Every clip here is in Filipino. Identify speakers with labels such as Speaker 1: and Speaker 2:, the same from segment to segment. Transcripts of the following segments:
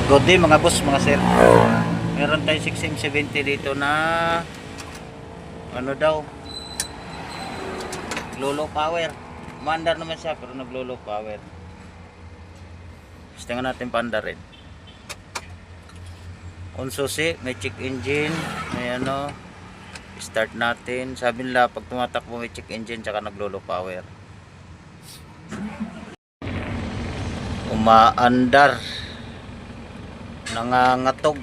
Speaker 1: Good day mga boss, mga sir. Meron tayong 6M70 dito na ano daw, low power. Mandar naman siya pero naglo-low power. Tingnan natin paandar rin. On susi, may check engine, may ano, start natin. Sabi nila pag tumatakbo may check engine tsaka naglo-low power. Umaandar, nangangatog.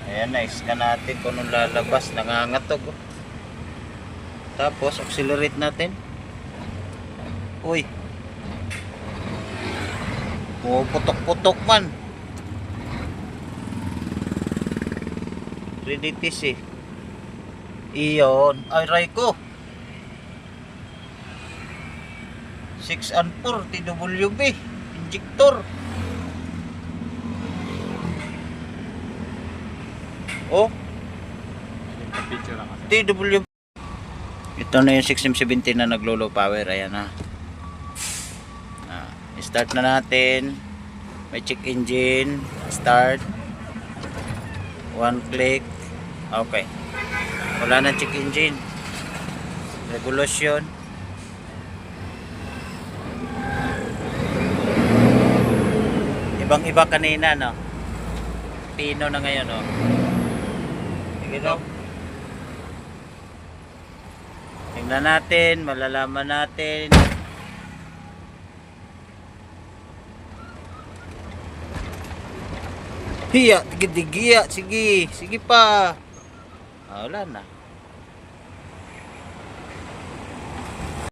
Speaker 1: Ayan, na-scan natin kung anong lalabas, nangangatog. Tapos accelerate natin. Uy, putok-putok man. Reditis eh. Iyon, ay ray ko 6 and 4 TWB injector. Oh, TWB. Ito na yung 6M70 na naglo-low power. Ayan na. Start na natin. May check engine. Start. One click. Okay. Wala na check engine. Revolution. Ibang iba kanina, no? Pino na ngayon, no? Sige, no? Tingnan natin, malalaman natin. Hiya, tigid-giya, sige pa. Wala na.